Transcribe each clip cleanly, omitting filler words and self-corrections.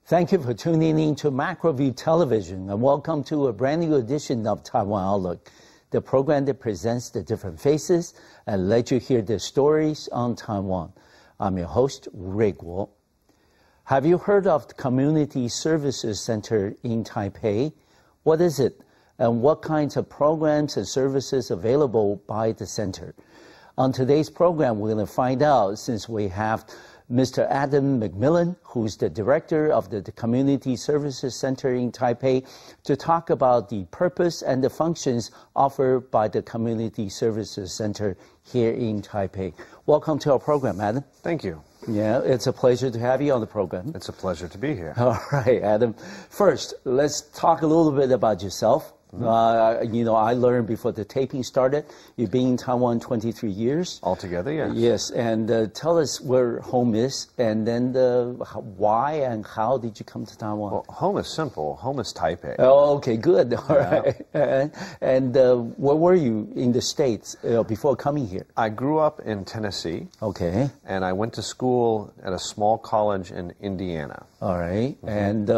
Thank you for tuning in to Macroview Television, and welcome to a brand new edition of Taiwan Outlook, the program that presents the different faces and lets you hear the stories on Taiwan. I'm your host, Ray Guo. Have you heard of the Community Services Center in Taipei? What is it, and what kinds of programs and services available by the center? On today's program, we're going to find out, since we have Mr. Adam McMillan, who's the director of the Community Services Center in Taipei, to talk about the purpose and the functions offered by the Community Services Center here in Taipei. Welcome to our program, Adam. Thank you. Yeah, it's a pleasure to have you on the program. It's a pleasure to be here. All right, Adam. First, let's talk a little bit about yourself. I learned before the taping started, you've been in Taiwan 23 years. Altogether, yes. Yes, and tell us where home is, and then why and how did you come to Taiwan? Well, home is simple. Home is Taipei. Oh, okay, good. All right. And where were you in the States before coming here? I grew up in Tennessee. Okay. And I went to school at a small college in Indiana. All right. And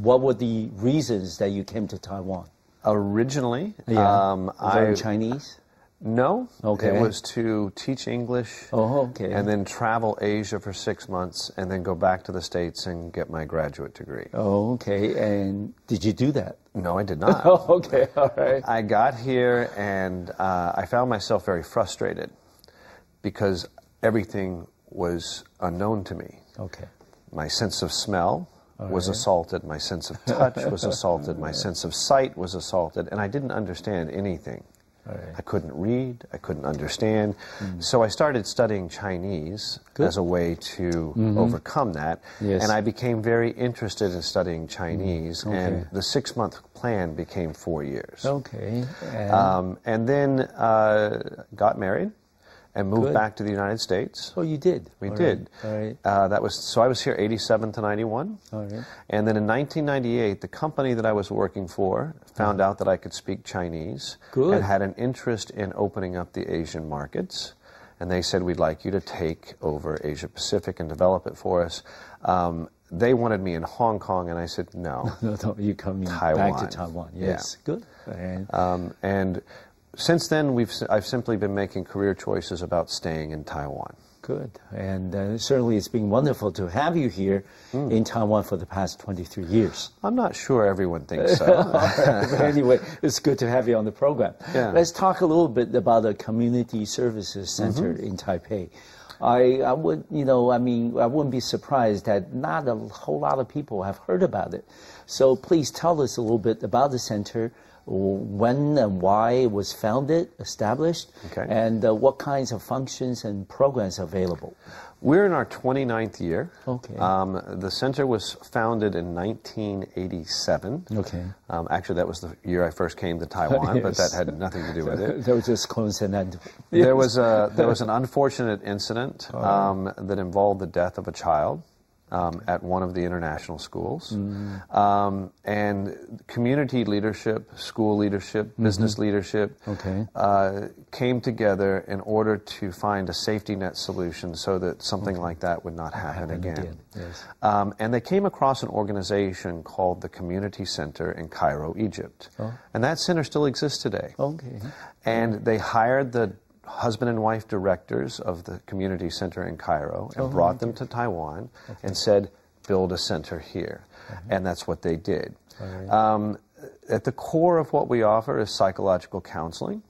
what were the reasons that you came to Taiwan? Originally, learn Chinese? No. Okay. It was to teach English. Oh, okay. And then travel Asia for 6 months, and then go back to the States and get my graduate degree. Oh, okay. And did you do that? No, I did not. Oh, okay. All right. I got here, and I found myself very frustrated because everything was unknown to me. Okay. My sense of smell was assaulted, my sense of touch was assaulted, my sense of sight was assaulted, and I didn't understand anything. I couldn't read, I couldn't understand. So I started studying Chinese as a way to overcome that. Yes. And I became very interested in studying Chinese, and the 6-month plan became 4 years. Okay. And then got married and moved back to the United States. Oh, you did? We did. All right. So I was here 87 to 91. All right. And then in 1998, the company that I was working for found out that I could speak Chinese and had an interest in opening up the Asian markets. And they said, we'd like you to take over Asia Pacific and develop it for us. They wanted me in Hong Kong, and I said, no. No, you coming back to Taiwan. Yes, good. And since then, I've simply been making career choices about staying in Taiwan. Good. And certainly it's been wonderful to have you here in Taiwan for the past 23 years. I'm not sure everyone thinks so. But anyway, it's good to have you on the program. Yeah. Let's talk a little bit about the Community Services Center in Taipei. I wouldn't be surprised that not a whole lot of people have heard about it. So please tell us a little bit about the center, when and why it was founded, established, and what kinds of functions and programs are available. We're in our 29th year. Okay. The center was founded in 1987. Okay. Actually, that was the year I first came to Taiwan, but that had nothing to do with it. That was just coincidental. There was an unfortunate incident that involved the death of a child. At one of the international schools. And community leadership, school leadership, business leadership came together in order to find a safety net solution so that something like that would not happen again. Yes. And they came across an organization called the Community Center in Cairo, Egypt. And that center still exists today. Okay. And they hired the husband and wife directors of the community center in Cairo and brought them to Taiwan and said, build a center here. And that's what they did. At the core of what we offer is psychological counseling.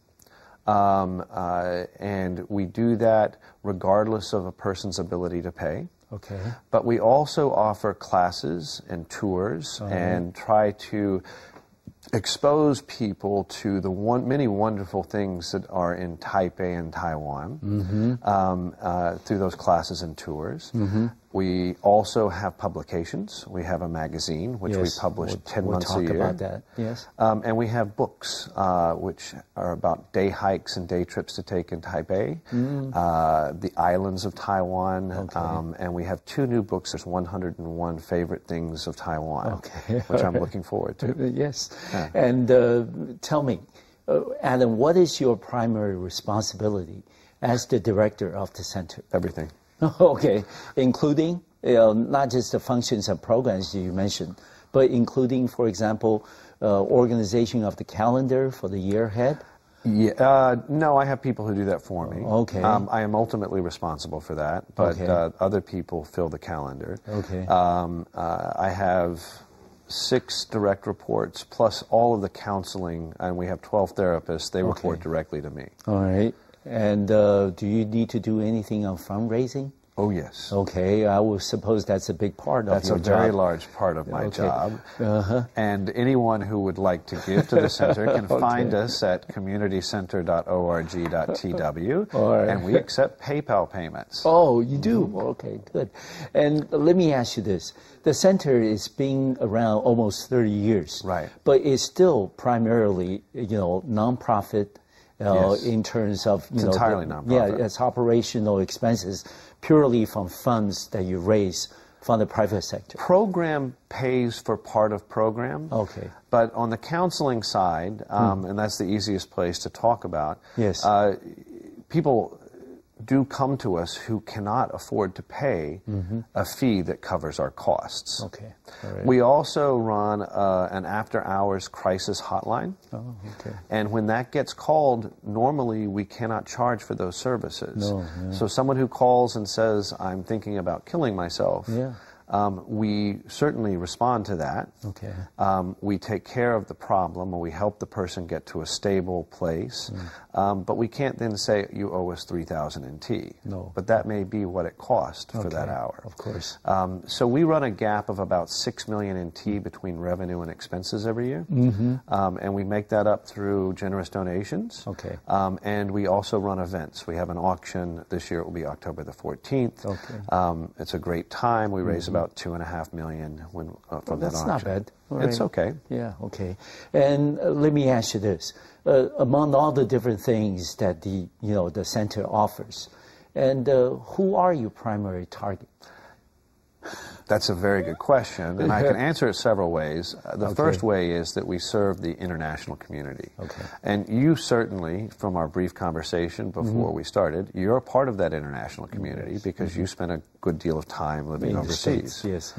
And we do that regardless of a person's ability to pay. Okay. But we also offer classes and tours and try to expose people to the many wonderful things that are in Taipei and Taiwan through those classes and tours. We also have publications. We have a magazine, which we publish 10 months a year. We'll talk about that, yes. And we have books, which are about day hikes and day trips to take in Taipei, the islands of Taiwan, and we have 2 new books. There's 101 Favorite Things of Taiwan, which I'm looking forward to. Yes. And tell me, Adam, what is your primary responsibility as the director of the center? Everything. Okay, including not just the functions and programs you mentioned, but including, for example, organization of the calendar for the year ahead? Yeah, no, I have people who do that for me. Okay. I am ultimately responsible for that, but other people fill the calendar. Okay. I have 6 direct reports, plus all of the counseling, and we have 12 therapists. They report directly to me. All right. And do you need to do anything on fundraising? Oh, yes. Okay, I would suppose that's a big part of your job. That's a very large part of my job. And anyone who would like to give to the center can find us at communitycenter.org.tw, and we accept PayPal payments. Oh, you do? Okay, good. And let me ask you this. The center is being around almost 30 years. Right. But it's still primarily, nonprofit in terms of, it's entirely nonprofit. Yeah, it's operational expenses purely from funds that you raise from the private sector. Program pays for part of program. Okay. But on the counseling side, and that's the easiest place to talk about, yes. People do come to us who cannot afford to pay a fee that covers our costs. Okay. All right. We also run an after-hours crisis hotline. Oh, okay. And when that gets called, normally we cannot charge for those services. No, yeah. So someone who calls and says, I'm thinking about killing myself, we certainly respond to that. Okay. We take care of the problem, and we help the person get to a stable place. But we can't then say, you owe us $3,000 in tea. No. But that may be what it cost for that hour. Of course. So we run a gap of about $6 million in tea between revenue and expenses every year. And we make that up through generous donations. Okay. And we also run events. We have an auction. This year it will be October the 14th. Okay. It's a great time. We raise about $2.5 million from that auction. That's not bad. Right. It's okay. Yeah, okay. And let me ask you this. Among all the different things that the center offers, and who are your primary target? That's a very good question, and I can answer it several ways. The first way is that we serve the international community. Okay. And you certainly, from our brief conversation before we started, you're a part of that international community because you spent a good deal of time living overseas. Yes.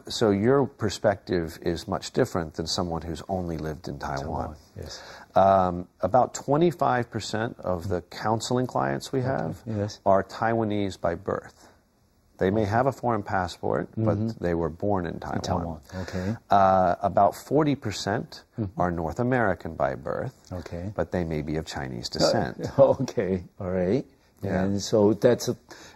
So your perspective is much different than someone who's only lived in Taiwan. Yes. About 25% of the counseling clients we have are Taiwanese by birth. They may have a foreign passport, but they were born in Taiwan. Okay. About 40% are North American by birth, but they may be of Chinese descent. Okay, all right. Yeah. And so that's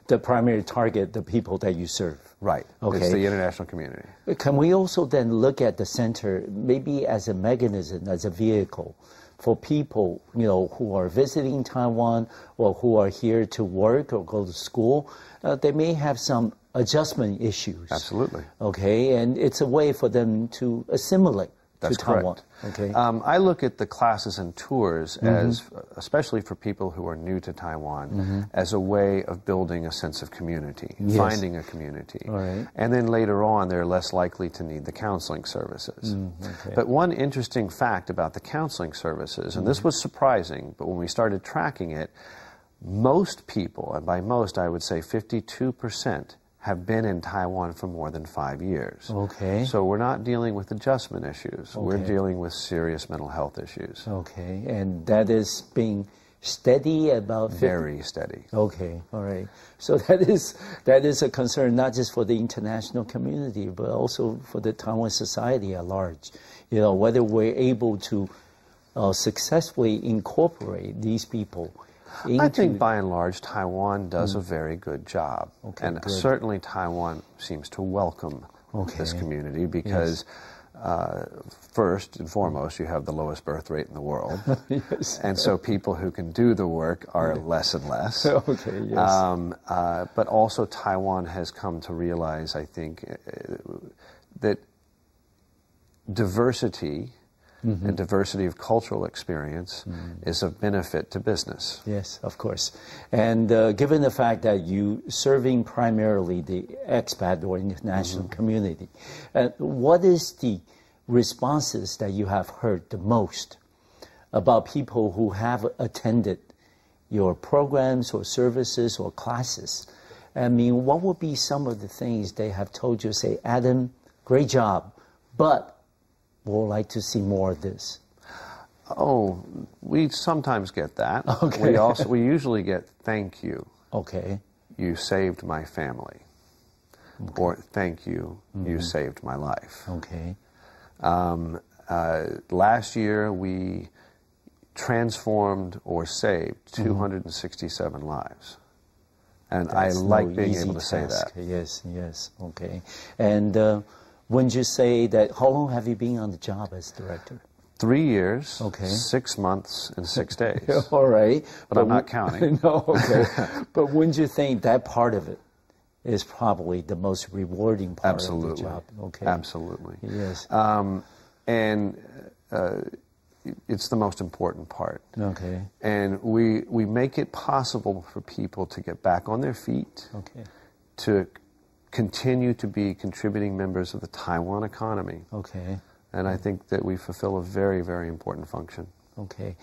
the primary target, the people that you serve. Right. Okay. It's the international community. Can we also then look at the center maybe as a mechanism, as a vehicle for people, who are visiting Taiwan or who are here to work or go to school? They may have some adjustment issues. Absolutely. Okay, and it's a way for them to assimilate to Taiwan. Correct. Okay. I look at the classes and tours as, especially for people who are new to Taiwan, as a way of building a sense of community, finding a community. All right. And then later on, they're less likely to need the counseling services. But one interesting fact about the counseling services, and this was surprising, but when we started tracking it, most people, and by most I would say 52%, have been in Taiwan for more than 5 years. Okay. So we're not dealing with adjustment issues. We're dealing with serious mental health issues. Okay, and that is being steady about 50? Very steady. Okay, all right. So that is a concern not just for the international community, but also for the Taiwan society at large. Whether we're able to successfully incorporate these people into... I think by and large Taiwan does a very good job. And certainly Taiwan seems to welcome this community because first and foremost, you have the lowest birth rate in the world. And so people who can do the work are less and less. But also Taiwan has come to realize, I think, that diversity and diversity of cultural experience is of benefit to business. Yes, of course. And given the fact that you serving primarily the expat or international community, what is the responses that you have heard the most about people who have attended your programs or services or classes I mean, what would be some of the things they have told you, say, Adam, great job, but we'd like to see more of this? Oh, we sometimes get that. Okay. We usually get thank you. Okay. You saved my family. Okay. Or thank you, you saved my life. Okay. Last year we transformed or saved 267 lives. And That's I like no being easy able to say task. that. Yes, yes, okay. And when you say that, how long have you been on the job as director? 3 years, okay. 6 months, and 6 days. All right. But I'm not counting. No, okay. But wouldn't you think that part of it is probably the most rewarding part Absolutely. of the job? Okay. Absolutely. Yes. It's the most important part. Okay. And we make it possible for people to get back on their feet, okay. to continue to be contributing members of the Taiwan economy. Okay. And I think that we fulfill a very, very important function. Okay.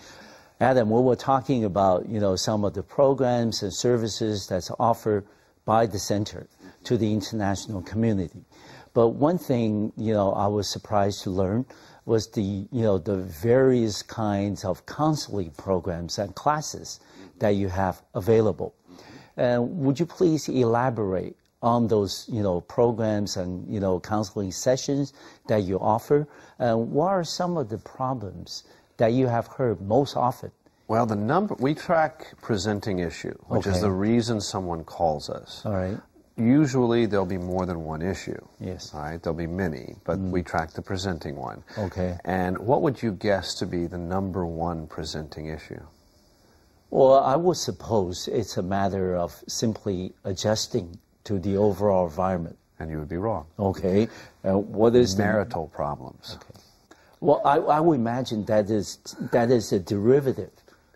Adam, we were talking about, some of the programs and services that's offered by the center to the international community. But one thing, I was surprised to learn was the various kinds of counseling programs and classes that you have available. Would you please elaborate on those, programs and, counseling sessions that you offer? What are some of the problems that you have heard most often? Well, we track presenting issue, which is the reason someone calls us. All right. Usually there'll be more than one issue. Yes. All right, there'll be many, but we track the presenting one. Okay. And what would you guess to be the #1 presenting issue? Well, I would suppose it's a matter of simply adjusting to the overall environment. And you would be wrong. Okay. What is marital problems? Okay. Well, I would imagine that is a derivative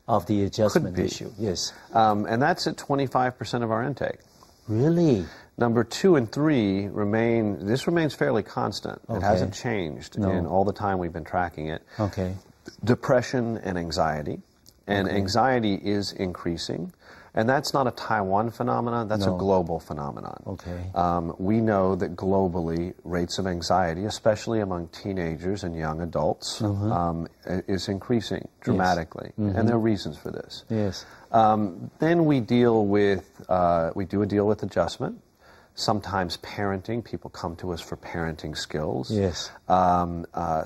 of the adjustment issue. Yes. And that's at 25% of our intake. Really? Number 2 and 3 remains fairly constant. Okay. It hasn't changed in all the time we've been tracking it. Okay. Depression and anxiety. And anxiety is increasing. And that's not a Taiwan phenomenon, that's a global phenomenon. Okay. We know that globally, rates of anxiety, especially among teenagers and young adults, is increasing dramatically. Yes. And there are reasons for this. Yes. Then we do a deal with adjustment. Sometimes parenting, people come to us for parenting skills. Yes.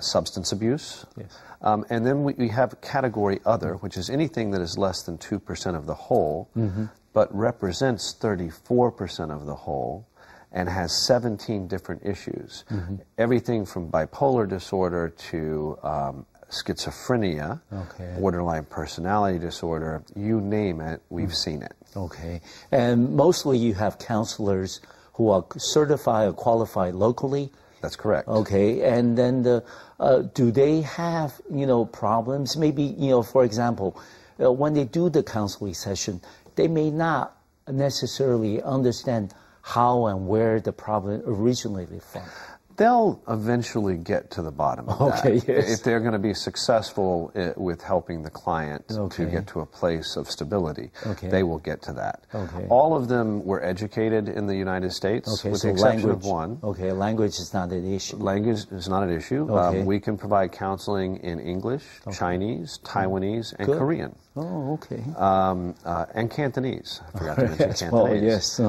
Substance abuse. Yes. And then we have category other, which is anything that is less than 2% of the whole, but represents 34% of the whole, and has 17 different issues. Everything from bipolar disorder to schizophrenia, borderline personality disorder, you name it, we've seen it. Okay. And mostly you have counselors who are certified or qualified locally? That's correct. Okay. And then do they have, problems? Maybe, for example, when they do the counseling session, they may not necessarily understand how and where the problem originated from. They'll eventually get to the bottom of that. Yes. If they're going to be successful with helping the client to get to a place of stability, they will get to that. All of them were educated in the United States, with the exception of one. Okay, language is not an issue. Language is not an issue. We can provide counseling in English, Chinese, Taiwanese, and Korean. Oh, okay. And Cantonese. I forgot to mention Cantonese. Yes.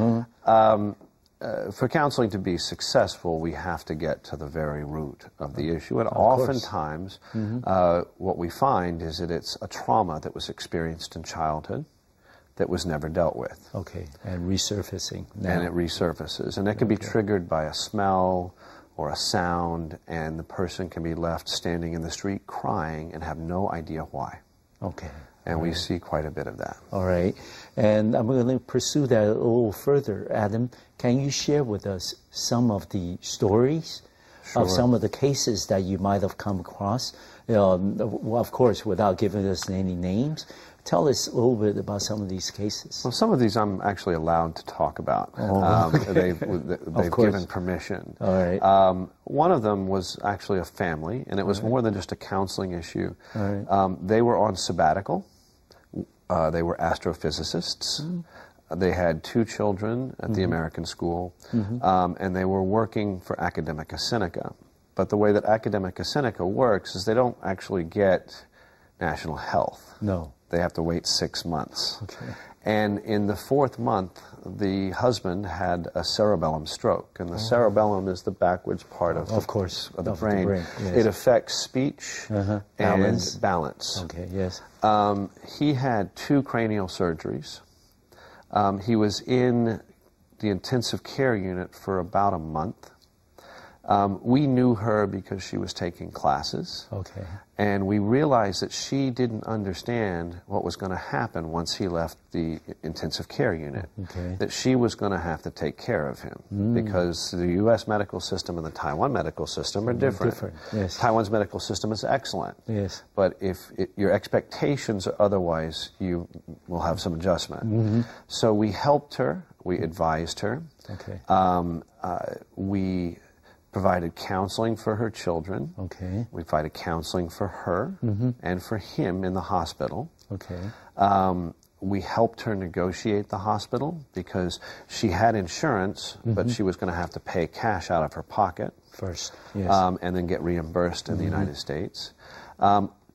For counseling to be successful, we have to get to the very root of the issue. And oftentimes, what we find is that it's a trauma that was experienced in childhood that was never dealt with. Okay, and resurfacing now. And it resurfaces. And it can be triggered by a smell or a sound, and the person can be left standing in the street crying and have no idea why. Okay. And we see quite a bit of that. All right. And I'm going to pursue that a little further. Adam, can you share with us some of the stories of some of the cases that you might have come across? Well, of course, without giving us any names. Tell us a little bit about some of these cases. Well, some of these I'm actually allowed to talk about. They've given permission. All right. One of them was actually a family, and it was more than just a counseling issue. All right. They were on sabbatical. They were astrophysicists. They had 2 children at the American school, and they were working for Academica Sinica. But the way that Academica Sinica works is they don't actually get national health. No. They have to wait 6 months. Okay. And in the 4th month, the husband had a cerebellum stroke. And the cerebellum is the backwards part of the brain. Yes. It affects speech and balance. Okay, yes. He had 2 cranial surgeries. He was in the intensive care unit for about a month. We knew her because she was taking classes. Okay. And we realized that she didn't understand what was going to happen once he left the intensive care unit. Okay. That she was going to have to take care of him because the U.S. medical system and the Taiwan medical system are different. Yes. Taiwan's medical system is excellent. Yes. But if your expectations are otherwise, you will have some adjustment. So we helped her. We advised her. Okay. We provided counseling for her children. Okay. We provided counseling for her and for him in the hospital. Okay. We helped her negotiate the hospital because she had insurance, but she was going to have to pay cash out of her pocket first, yes. And then get reimbursed in the United States.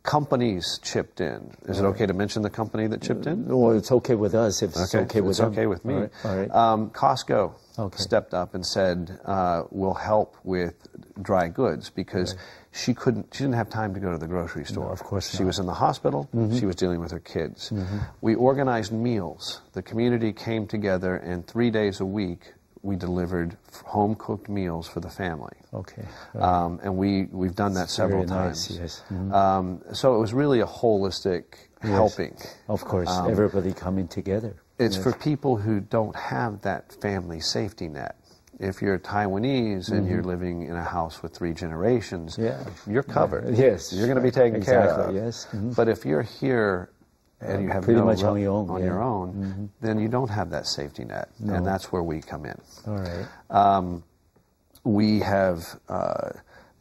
Companies chipped in. Is it okay to mention the company that chipped in? Well, it's okay with us if it's okay with them. It's okay with me. All right. Costco stepped up and said, we'll help with dry goods because she didn't have time to go to the grocery store. No, of course She was in the hospital. She was dealing with her kids. We organized meals. The community came together, and 3 days a week, we delivered home-cooked meals for the family. Okay. And we've done that several times. Yes. So it was really a holistic helping. Of course, everybody coming together. It's for people who don't have that family safety net. If you're Taiwanese and you're living in a house with 3 generations, you're covered. Yes. You're going to be taken care of. Yes. But if you're here and you have pretty no much on your own, then you don't have that safety net, and that's where we come in. All right. We have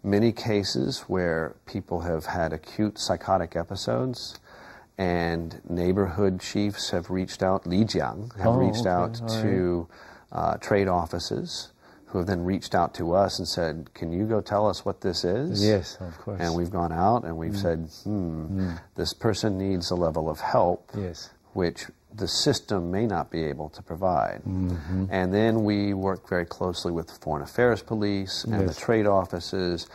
many cases where people have had acute psychotic episodes, and neighborhood chiefs have reached out, Lijiang have reached out to trade offices, who have then reached out to us and said, can you go tell us what this is? Yes, of course. And we've gone out and we've said, this person needs a level of help, which the system may not be able to provide. And then we work very closely with the Foreign Affairs Police and the trade offices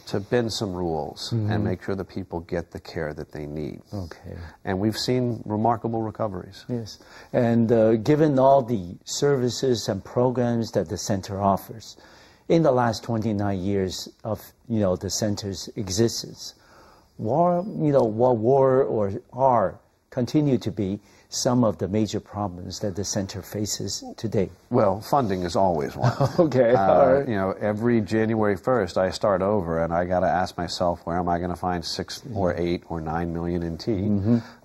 to bend some rules and make sure the people get the care that they need. Okay. And we've seen remarkable recoveries. Yes. And given all the services and programs that the center offers, in the last 29 years of the center's existence, what were or are continue to be some of the major problems that the center faces today? Well, funding is always one. Okay. Every January 1st, I start over, and I got to ask myself, where am I going to find 6 or 8 or 9 million in tea?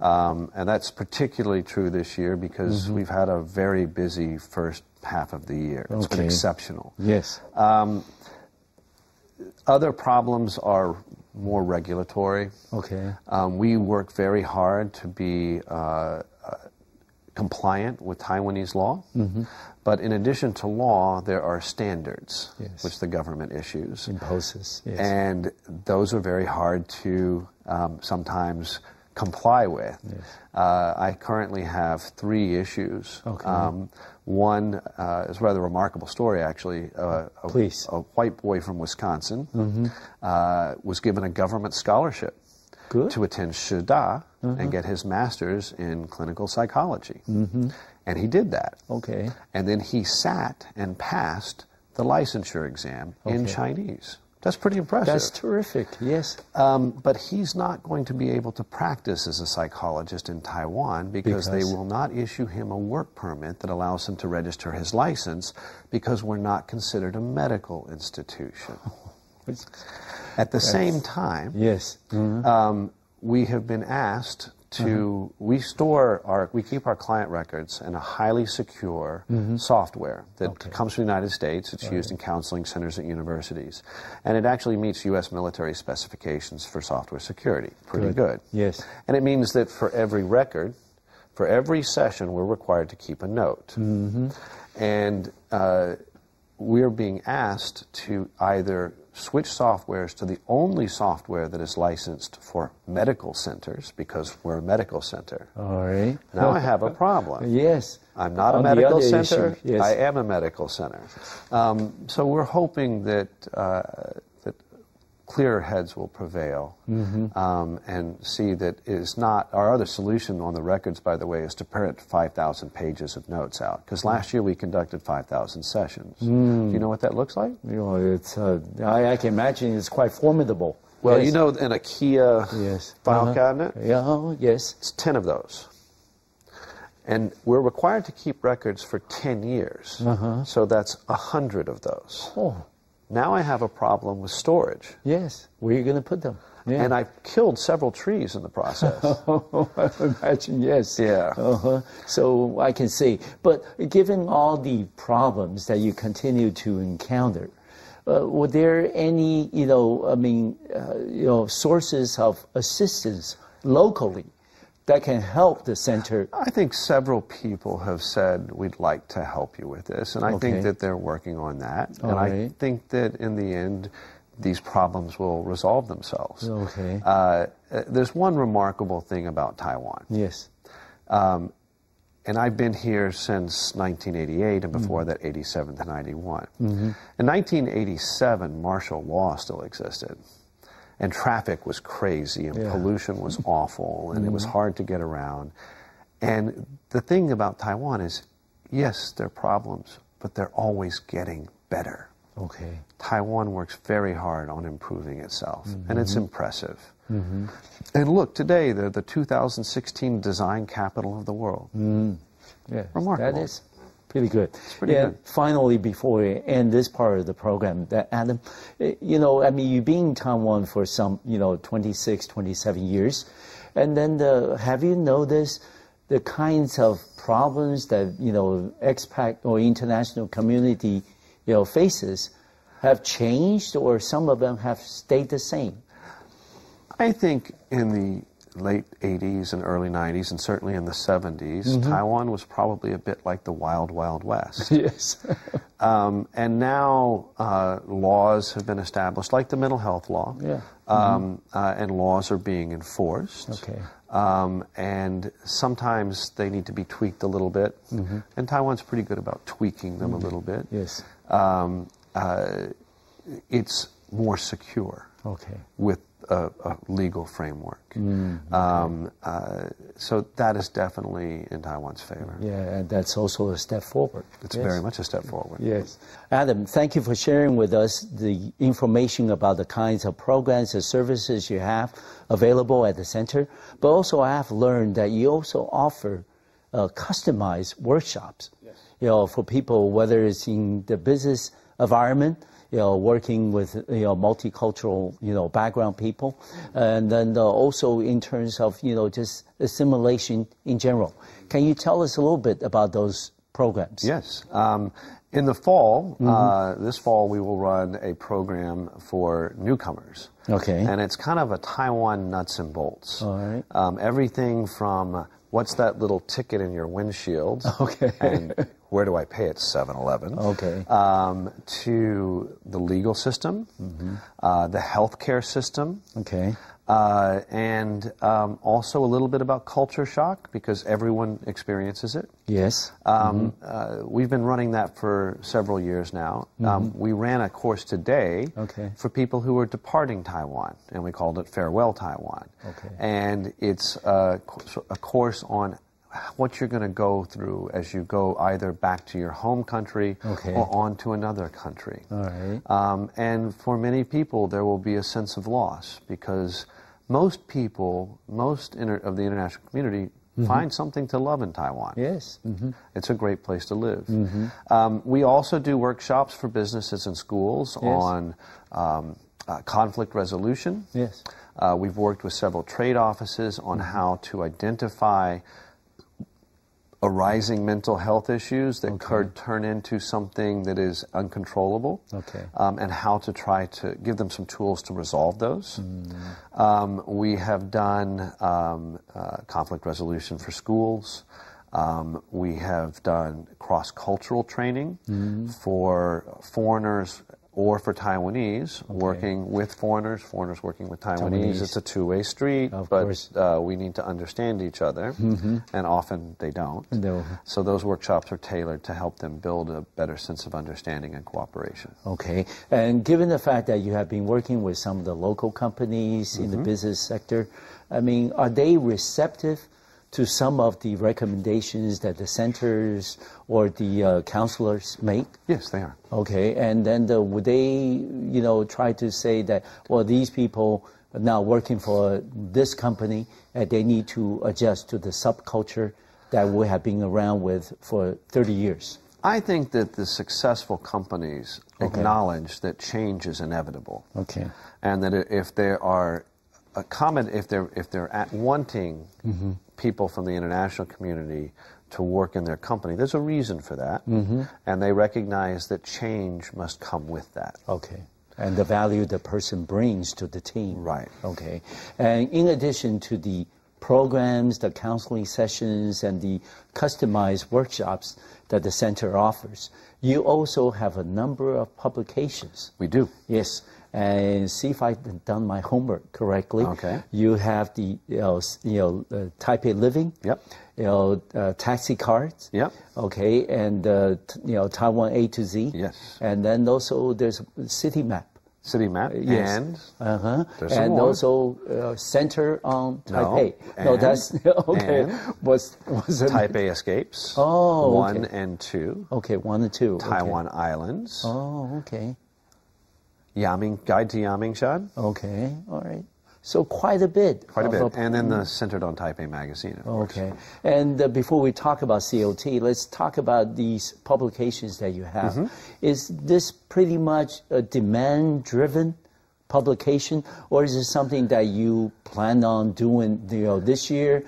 And that's particularly true this year because we've had a very busy first half of the year. It's been exceptional. Yes. Other problems are more regulatory. Okay. We work very hard to be compliant with Taiwanese law, but in addition to law, there are standards which the government imposes. Yes. And those are very hard to sometimes comply with. Yes. I currently have 3 issues. Okay. One is a rather remarkable story, actually. Please. A white boy from Wisconsin was given a government scholarship to attend Shida and get his master's in clinical psychology. And he did that. Okay. And then he sat and passed the licensure exam in Chinese. That's pretty impressive. That's terrific, yes. But he's not going to be able to practice as a psychologist in Taiwan because they will not issue him a work permit that allows him to register his license because we're not considered a medical institution. At the same time, we have been asked to, we keep our client records in a highly secure software that comes from the United States. It's used in counseling centers at universities. And it actually meets U.S. military specifications for software security. Pretty good. Yes. And it means that for every record For every session, we're required to keep a note. And we're being asked to either switch softwares to the only software that is licensed for medical centers, because we're a medical center. All right. Now I have a problem. Yes. I'm not a medical center. Yes. I am a medical center. So we're hoping that clearer heads will prevail, and see that it is not, our other solution on the records, by the way, is to print 5,000 pages of notes out, because last year we conducted 5,000 sessions. Do you know what that looks like? You know, it's, I can imagine it's quite formidable. Well, you know, an IKEA file cabinet? Yeah, yes. It's 10 of those. And we're required to keep records for 10 years. So that's 100 of those. Oh. Now I have a problem with storage. Yes. Where are you going to put them? Yeah. And I've killed several trees in the process. I imagine, yes. Yeah. So I can see. But given all the problems that you continue to encounter, were there any, sources of assistance locally that can help the center? I think several people have said, we'd like to help you with this, and I think that they're working on that. And I think that in the end, these problems will resolve themselves. Okay. There's one remarkable thing about Taiwan. Yes. And I've been here since 1988, and before that, 87 to 91. In 1987, martial law still existed. And traffic was crazy, and pollution was awful, and it was hard to get around. And the thing about Taiwan is, yes, there are problems, but they're always getting better. Okay. Taiwan works very hard on improving itself, and it's impressive. And look, today they're the 2016 design capital of the world. Yeah, remarkable. That is pretty good. It's pretty good. Finally, before we end this part of the program, Adam, you've been in Taiwan for some, 26, 27 years. And then have you noticed the kinds of problems that, expat or international community, faces have changed, or some of them have stayed the same? I think in the late 80s and early 90s, and certainly in the 70s, Taiwan was probably a bit like the Wild Wild West. Yes. And now laws have been established, like the mental health law, and laws are being enforced. Okay. And sometimes they need to be tweaked a little bit, and Taiwan's pretty good about tweaking them a little bit. Yes. It's more secure. Okay. With a legal framework. So that is definitely in Taiwan's favor. Yeah, and that's also a step forward. It's very much a step forward. Yes. Adam, thank you for sharing with us the information about the kinds of programs and services you have available at the center. But also I have learned that you also offer customized workshops, for people, whether it's in the business environment, working with, multicultural, background people, and then also in terms of, just assimilation in general. Can you tell us a little bit about those programs? Yes. In the fall, this fall, we will run a program for newcomers. Okay. And it's kind of a Taiwan nuts and bolts. All right. Everything from what's that little ticket in your windshield? Okay. And where do I pay it? 7-Eleven. Okay. To the legal system, the healthcare system. Okay. And also a little bit about culture shock, because everyone experiences it. Yes. We've been running that for several years now. We ran a course today for people who are departing Taiwan, and we called it Farewell Taiwan. Okay. And it's a course on what you're going to go through as you go either back to your home country or on to another country. All right. And for many people, there will be a sense of loss, because most people, of the international community, find something to love in Taiwan. Yes. It's a great place to live. We also do workshops for businesses and schools on conflict resolution. Yes. We've worked with several trade offices on how to identify arising mental health issues that could turn into something that is uncontrollable, and how to try to give them some tools to resolve those. We have done conflict resolution for schools. We have done cross-cultural training for foreigners or for Taiwanese, working with foreigners working with Taiwanese. It's a two-way street, but we need to understand each other, and often they don't. No. So those workshops are tailored to help them build a better sense of understanding and cooperation. Okay. And given the fact that you have been working with some of the local companies in the business sector, I mean, are they receptive to some of the recommendations that the centers or the counselors make? Yes, they are. Okay, and then would they, try to say that, well, these people are now working for this company, and they need to adjust to the subculture that we have been around with for 30 years? I think that the successful companies acknowledge that change is inevitable. Okay. And that if there are if they're wanting people from the international community to work in their company, there's a reason for that, and they recognize that change must come with that. Okay. And the value the person brings to the team. Right. Okay. And in addition to the programs, the counseling sessions, and the customized workshops that the center offers, you also have a number of publications. We do. Yes. And see if I've done my homework correctly. Okay. You have the Taipei Living. Yep. Taxi cards. Yep. Okay, and Taiwan A to Z. Yes. And then also there's City Map. City Map. Yes. And there's some more. Also Center on Taipei. No, that's okay. And was it Taipei Escapes? Oh, 1 and 2. Okay, 1 and 2. Taiwan Islands. Oh, okay. Guide to Yamingshan. Okay, all right. So quite a bit. Quite a bit. And then the Centered on Taipei magazine, of course. Okay. And before we talk about COT, let's talk about these publications that you have. Is this pretty much a demand-driven publication, or is it something that you plan on doing this year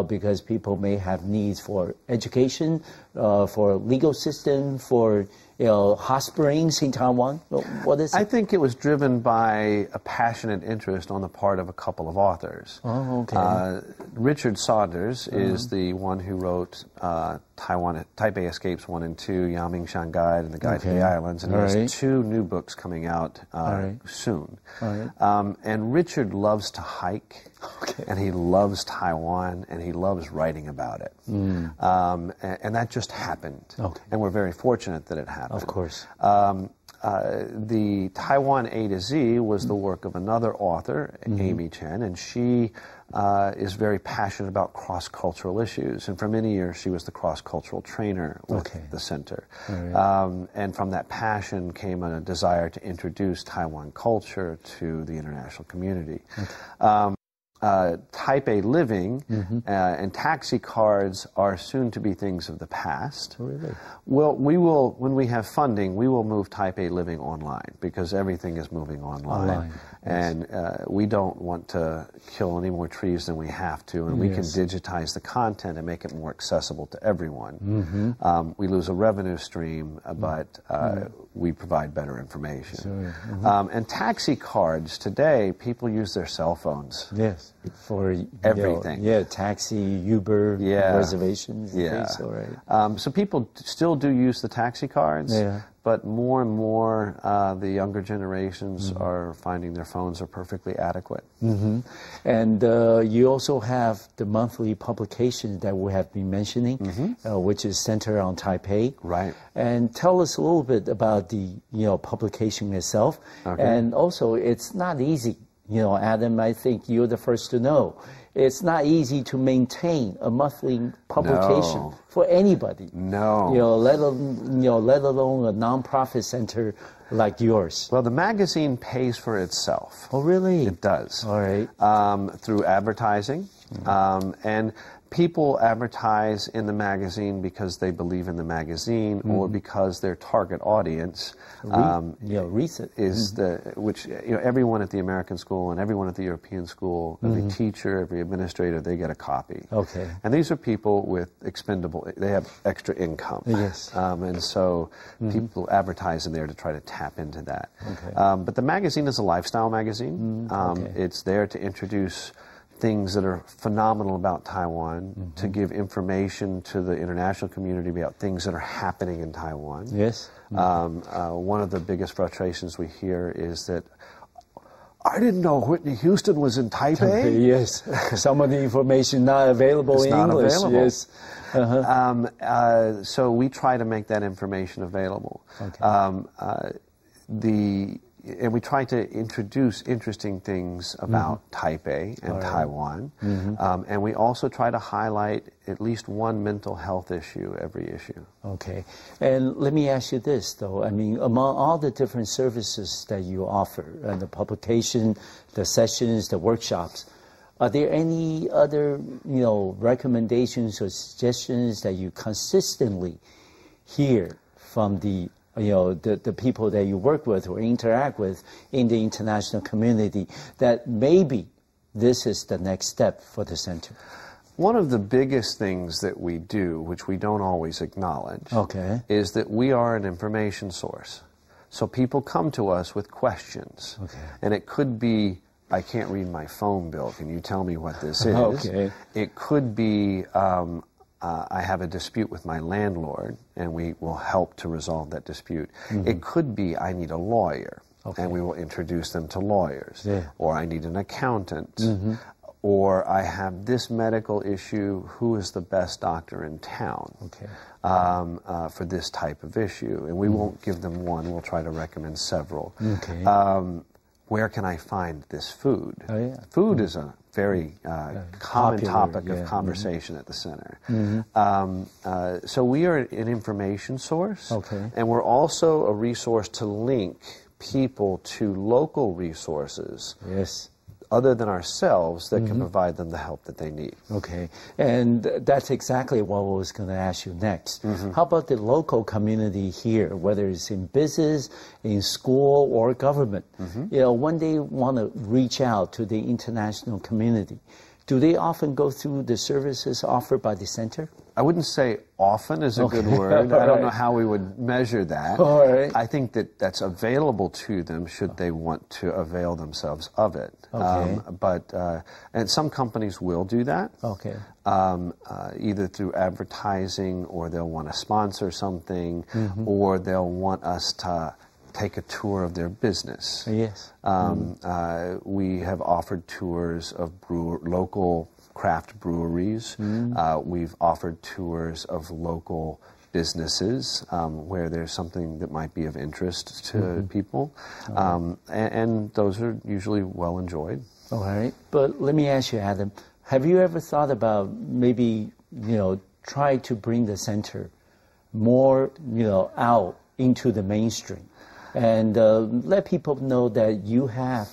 because people may have needs for education, for legal system, for hot springs in Taiwan? What is it? I think it was driven by a passionate interest on the part of a couple of authors. Oh, okay. Richard Saunders is the one who wrote Taipei Escapes 1 and 2, Yamingshan Guide, and the Guide to the Islands, and he has 2 new books coming out soon. And Richard loves to hike, and he loves Taiwan, and he loves writing about it. And that just happened. And we're very fortunate that it happened. Of course. The Taiwan A to Z was the work of another author, Amy Chen, and she is very passionate about cross-cultural issues. And for many years, she was the cross-cultural trainer with the center. And from that passion came a desire to introduce Taiwan culture to the international community. Taipei Living and taxi cards are soon to be things of the past. Really? Well, we will, when we have funding, we will move Taipei Living online because everything is moving online. And we don't want to kill any more trees than we have to, and we can digitize the content and make it more accessible to everyone. We lose a revenue stream, but we provide better information. And taxi cards, today, people use their cell phones. Yes, for everything. Taxi, Uber, reservations. So people still do use the taxi cards. But more and more, the younger generations are finding their phones are perfectly adequate. And you also have the monthly publication that we have been mentioning, which is Center on Taipei. Right. And tell us a little bit about the publication itself. And also, it's not easy. Adam, I think you're the first to know. It's not easy to maintain a monthly publication for anybody. Let alone a nonprofit center like yours. Well, the magazine pays for itself. Oh, really? It does. All right. Through advertising. And People advertise in the magazine because they believe in the magazine or because their target audience is which everyone at the American school and everyone at the European school, every teacher, every administrator, they get a copy. Okay. And these are people with expendable, they have extra income. Yes. And so people advertise in there to try to tap into that. Okay. But the magazine is a lifestyle magazine. It's there to introduce things that are phenomenal about Taiwan, to give information to the international community about things that are happening in Taiwan. Yes. One of the biggest frustrations we hear is that I didn't know Whitney Houston was in Taipei. Yes. Some of the information not available in English. Yes. So we try to make that information available. Okay. And we try to introduce interesting things about Taipei and Taiwan. And we also try to highlight at least one mental health issue every issue. Okay. And let me ask you this, though. I mean, among all the different services that you offer, and the publication, the sessions, the workshops, are there any other, recommendations or suggestions that you consistently hear from the people that you work with or interact with in the international community that maybe this is the next step for the center? One of the biggest things that we do, which we don't always acknowledge, is that we are an information source. So people come to us with questions. And it could be, I can't read my phone bill. Can you tell me what this is? It could be, I have a dispute with my landlord, and we will help to resolve that dispute. It could be, I need a lawyer, and we will introduce them to lawyers. Or I need an accountant. Or I have this medical issue, who is the best doctor in town for this type of issue? And we won't give them one, we'll try to recommend several. Where can I find this food? Food is a very common topic of conversation at the center. So we are an information source, and we're also a resource to link people to local resources other than ourselves that can provide them the help that they need. Okay, and that's exactly what I was going to ask you next. How about the local community here, whether it's in business, in school, or government? When they want to reach out to the international community, do they often go through the services offered by the center? I wouldn't say often is a good word. I don't know how we would measure that. I think that that's available to them should they want to avail themselves of it. And some companies will do that. Either through advertising, or they'll want to sponsor something, or they'll want us to take a tour of their business. We have offered tours of local craft breweries. We've offered tours of local businesses where there's something that might be of interest to people. And those are usually well enjoyed. All right. But let me ask you, Adam, have you ever thought about maybe, try to bring the center more, out into the mainstream and let people know that you have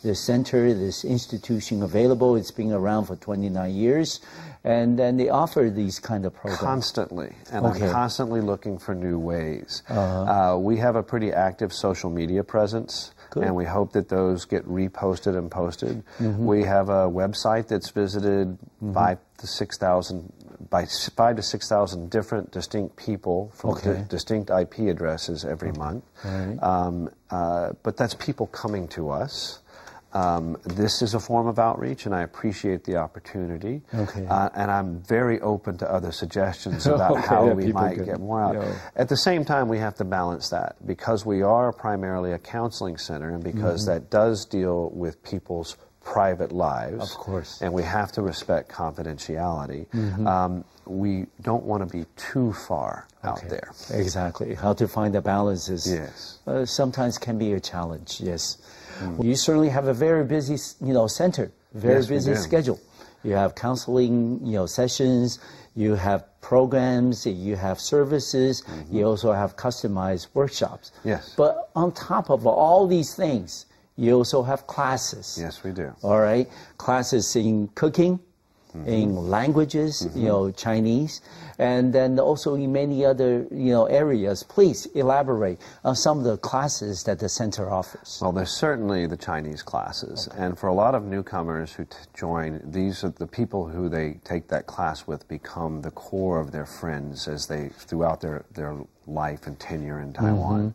this center, this institution available. It's been around for 29 years, and then they offer these kind of programs. Constantly, and I'm constantly looking for new ways. We have a pretty active social media presence, and we hope that those get reposted and posted. We have a website that's visited 5,000 to 6,000 different distinct people from distinct IP addresses every month. But that's people coming to us. This is a form of outreach, and I appreciate the opportunity. And I'm very open to other suggestions about how we might get more out. At the same time, we have to balance that. Because we are primarily a counseling center, and because that does deal with people's private lives, and we have to respect confidentiality, we don't want to be too far out there. Exactly. How to find the balance is sometimes can be a challenge, You certainly have a very busy, center, very busy schedule. You have counseling, sessions, you have programs, you have services, you also have customized workshops. But on top of all these things, you also have classes. Yes, we do. All right. Classes in cooking, in languages, Chinese, and then also in many other, areas. Please elaborate on some of the classes that the center offers. Well, there's certainly the Chinese classes, and for a lot of newcomers who join, these are the people who they take that class with become the core of their friends as they throughout their life and tenure in Taiwan.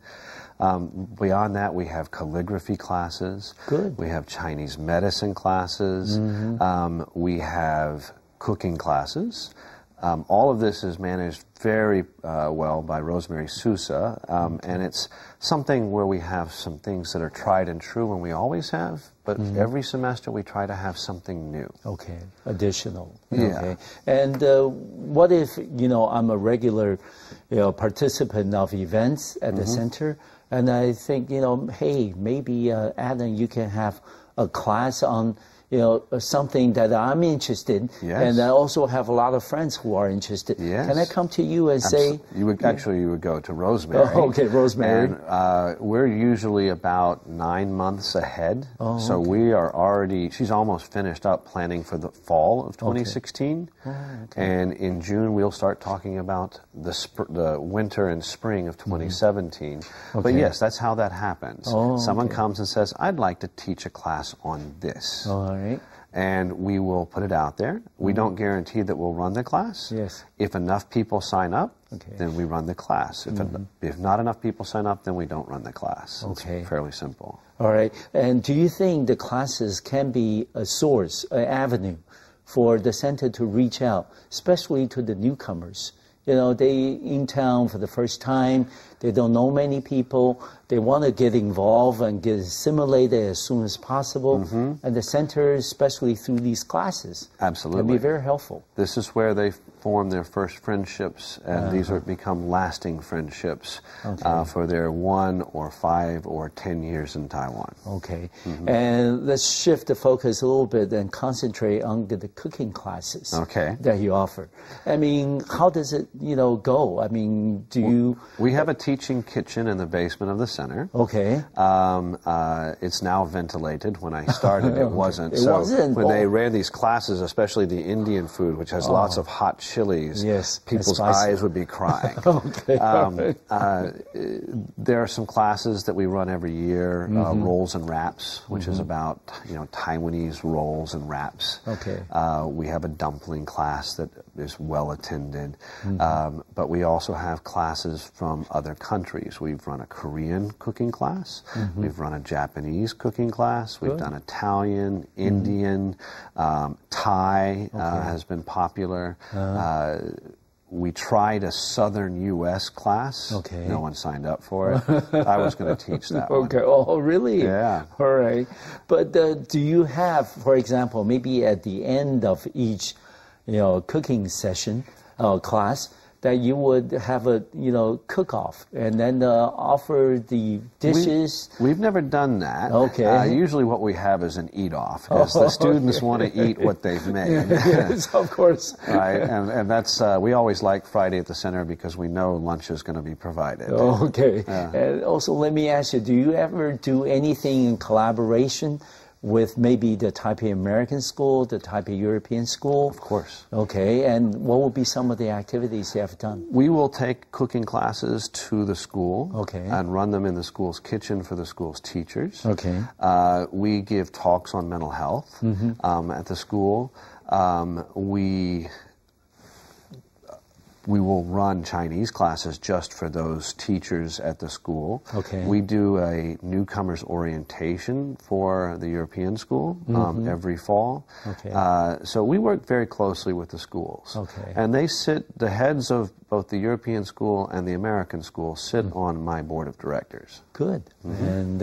Beyond that, we have calligraphy classes. Good. We have Chinese medicine classes. We have cooking classes. All of this is managed very well by Rosemary Sousa, and it's something where we have some things that are tried and true, and we always have, but every semester we try to have something new. Okay, additional. Yeah. Okay. And what if, I'm a regular, participant of events at the center, and I think, hey, maybe, Adam, you can have a class on, something that I'm interested in, and I also have a lot of friends who are interested. Yes. Can I come to you and say... You would go to Rosemary. Oh, okay, Rosemary. And we're usually about 9 months ahead. Oh, so we are already, she's almost finished up planning for the fall of 2016. Okay. And in June, we'll start talking about the winter and spring of 2017. But yes, that's how that happens. Someone comes and says, I'd like to teach a class on this. All right. And we will put it out there. We don't guarantee that we'll run the class. Yes. If enough people sign up, then we run the class. If not enough people sign up, then we don't run the class. Okay. It's fairly simple. All right. And do you think the classes can be a source, an avenue for the center to reach out, especially to the newcomers? They in town for the first time, they don't know many people, they want to get involved and get assimilated as soon as possible, and the center, especially through these classes, absolutely, can be very helpful. This is where they form their first friendships, and these become lasting friendships for their 1 or 5 or 10 years in Taiwan. Okay, and let's shift the focus a little bit and concentrate on the cooking classes that you offer. I mean, how does it, go? I mean, do you... We have a teaching kitchen in the basement of the center. Okay. It's now ventilated. When I started, it wasn't. It wasn't. When they ran these classes, especially the Indian food, which has lots of hot chilies, people's eyes would be crying. There are some classes that we run every year, rolls and wraps, which is about, Taiwanese rolls and wraps. Okay. We have a dumpling class that is well attended. But we also have classes from other countries. We've run a Korean cooking class. We've run a Japanese cooking class. We've done Italian, Indian, Thai has been popular. We tried a Southern U.S. class. Okay. No one signed up for it. I was going to teach that one. Okay. Oh, really? Yeah. All right. But do you have, for example, maybe at the end of each, cooking session, class, that you would have a, cook-off and then offer the dishes? We've never done that. Okay. Usually what we have is an eat-off, because the students want to eat what they've made. Yes, of course. Right, and that's, we always like Friday at the center because we know lunch is going to be provided. Okay. And also, let me ask you, do you ever do anything in collaboration with maybe the Taipei American School, the Taipei European School? Of course. Okay, and what will be some of the activities you have done? We will take cooking classes to the school and run them in the school's kitchen for the school's teachers. Okay. We give talks on mental health at the school. We will run Chinese classes just for those teachers at the school. Okay. We do a newcomers orientation for the European school every fall. Okay. So we work very closely with the schools. Okay. And the heads of both the European school and the American school sit on my board of directors. Good. And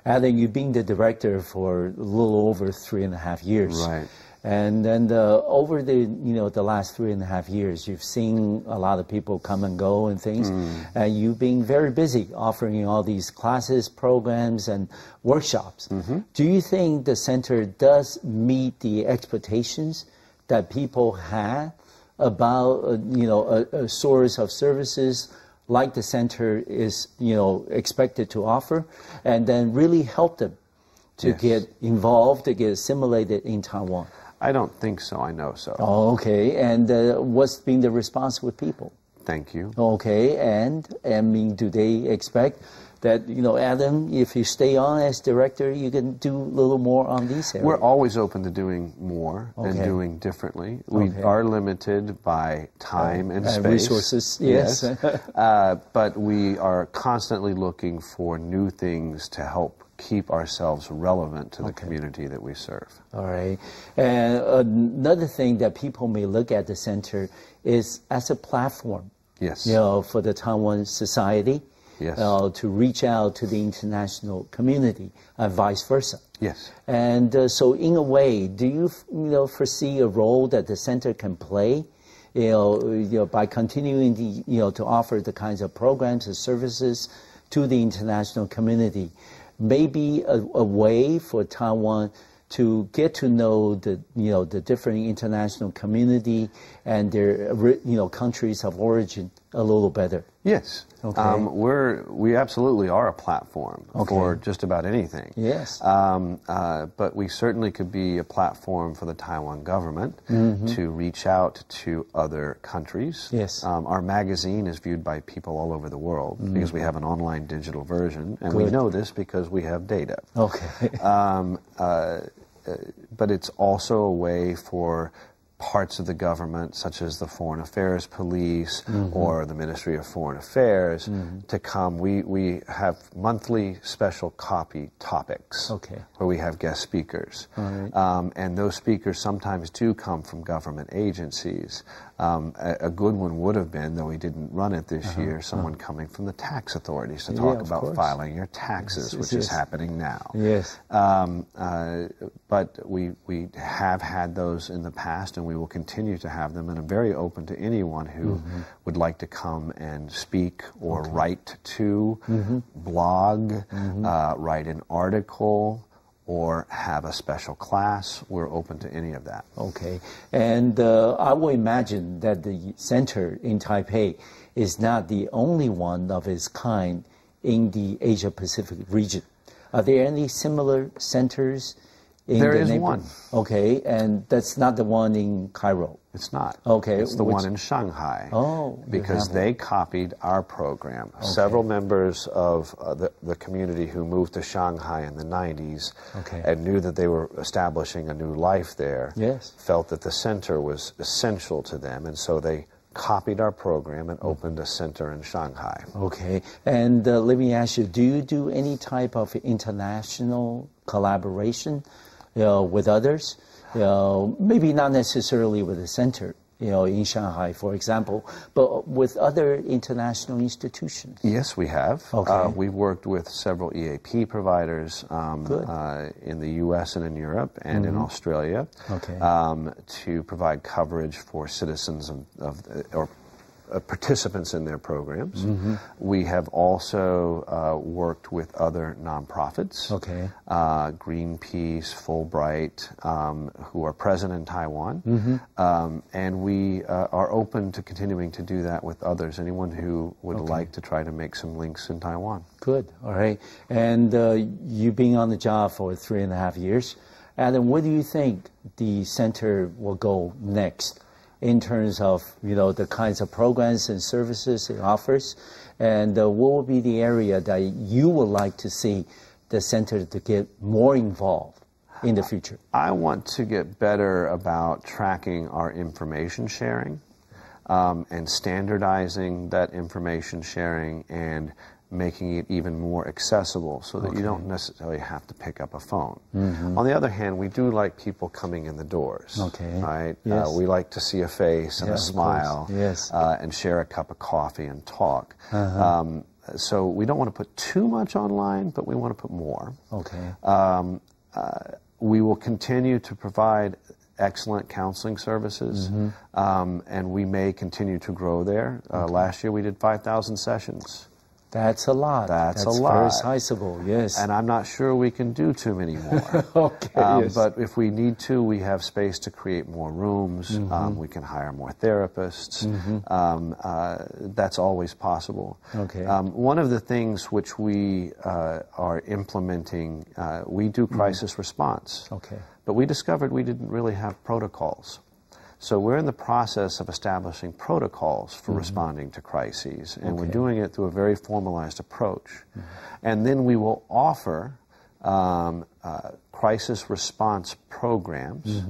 Adam, you've been the director for a little over 3.5 years. Right. And then over the the last 3.5 years, you've seen a lot of people come and go and things, and you've been very busy offering all these classes, programs, and workshops. Do you think the center does meet the expectations that people have about a source of services like the center is expected to offer, and then really help them to get involved, to get assimilated in Taiwan? I don't think so. I know so. Oh, okay. And what's been the response with people? Thank you. Okay. And I mean, do they expect that, you know, Adam, if you stay on as director, you can do a little more on these areas? We're always open to doing more and doing differently. We are limited by time and space. Resources, yes. But we are constantly looking for new things to help keep ourselves relevant to the community that we serve. All right. And another thing that people may look at the center is as a platform. Yes. You know, for the Taiwan society. Yes. To reach out to the international community and vice versa. Yes. And so in a way, do you foresee a role that the center can play, by continuing to offer the kinds of programs and services to the international community? Maybe a way for Taiwan to get to know the different international community and their countries of origin a little better. Yes. Okay. We absolutely are a platform for just about anything. Yes. But we certainly could be a platform for the Taiwan government to reach out to other countries. Yes. Our magazine is viewed by people all over the world because we have an online digital version, and we know this because we have data. Okay. But it's also a way for parts of the government, such as the Foreign Affairs Police or the Ministry of Foreign Affairs, to come. We have monthly special copy topics where we have guest speakers. And those speakers sometimes do come from government agencies. A good one would have been, though we didn't run it this year, someone coming from the tax authorities to talk about filing your taxes, which is happening now. Yes. But we have had those in the past, and we will continue to have them, and I'm very open to anyone who would like to come and speak or write to, blog, write an article, or have a special class. We're open to any of that. Okay. And I will imagine that the center in Taipei is not the only one of its kind in the Asia-Pacific region. Are there any similar centers in there the is one. Okay, and that's not the one in Cairo. It's not. Okay. It's the one in Shanghai. Oh. Because they copied our program. Several members of the community who moved to Shanghai in the 90s and knew that they were establishing a new life there felt that the center was essential to them, and so they copied our program and opened a center in Shanghai. Okay. And let me ask you, do you do any type of international collaboration with others? Maybe not necessarily with the center, in Shanghai, for example, but with other international institutions. Yes, we have. Okay. We've worked with several EAP providers in the U.S. and in Europe and in Australia to provide coverage for citizens or participants in their programs. We have also worked with other nonprofits, Greenpeace, Fulbright, who are present in Taiwan, and we are open to continuing to do that with others, anyone who would like to try to make some links in Taiwan. Good, all right. And you've been on the job for 3.5 years. Adam, where do you think the center will go next in terms of, the kinds of programs and services it offers? And what will be the area that you would like to see the center to get more involved in the future? I want to get better about tracking our information sharing and standardizing that information sharing and making it even more accessible so that you don't necessarily have to pick up a phone. On the other hand, we do like people coming in the doors, right? Yes. We like to see a face and a smile and share a cup of coffee and talk. So we don't want to put too much online, but we want to put more. We will continue to provide excellent counseling services, and we may continue to grow there. Last year we did 5,000 sessions. That's a lot. That's a lot. Very sizable, yes. And I'm not sure we can do too many more. Okay, yes. But if we need to, we have space to create more rooms. We can hire more therapists. That's always possible. Okay. One of the things which we are implementing, we do crisis response. Okay. But we discovered we didn't really have protocols. So we're in the process of establishing protocols for responding to crises, and we're doing it through a very formalized approach. And then we will offer crisis response programs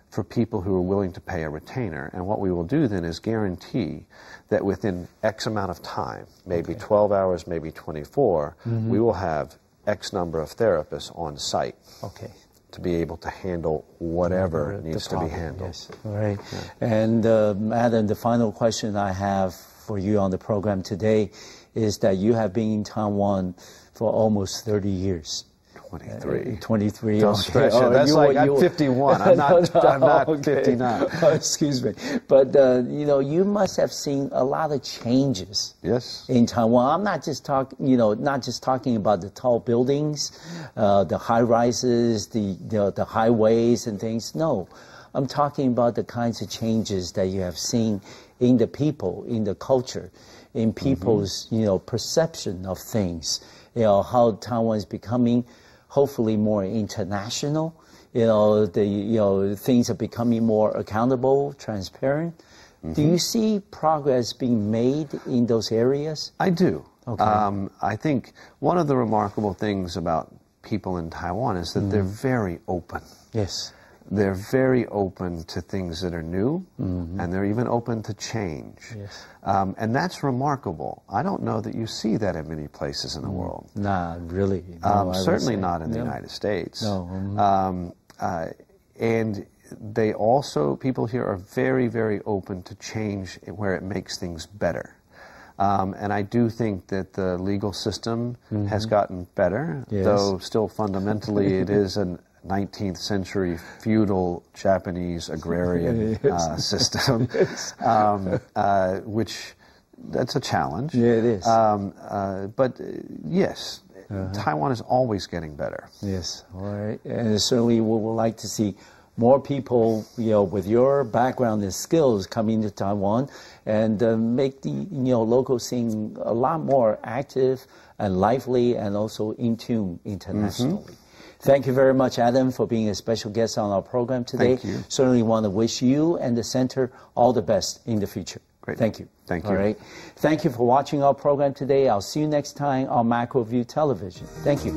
for people who are willing to pay a retainer. And what we will do then is guarantee that within X amount of time, maybe 12 hours, maybe 24, we will have X number of therapists on site. Okay. To be able to handle whatever needs to be handled. Yes. All right. Yeah. And Adam, the final question I have for you on the program today is that you have been in Taiwan for almost 30 years. 23. 23. Don't stretch it. That's I'm 51. I'm not 59. Excuse me. But, you must have seen a lot of changes. Yes. In Taiwan. I'm not just talking about the tall buildings, the high rises, the highways and things. No. I'm talking about the kinds of changes that you have seen in the people, in the culture, in people's, perception of things. How Taiwan is becoming hopefully more international. Things are becoming more accountable, transparent. Do you see progress being made in those areas? I do. Okay. I think one of the remarkable things about people in Taiwan is that they're very open. Yes. They're very open to things that are new, and they're even open to change. Yes. And that's remarkable. I don't know that you see that in many places in the world. Not really. No, certainly not in the United States. No. And they also, people here are very, very open to change where it makes things better. And I do think that the legal system has gotten better, though still fundamentally it is an 19th century feudal Japanese agrarian system, which that's a challenge. Yeah, it is. But yes, Taiwan is always getting better. Yes, all right. And certainly we would like to see more people, with your background and skills coming to Taiwan and make the, local scene a lot more active and lively and also in tune internationally. Thank you very much, Adam, for being a special guest on our program today. Thank you. Certainly want to wish you and the center all the best in the future. Great. Thank you. Thank you. All right. Thank you for watching our program today. I'll see you next time on Macro View Television. Thank you.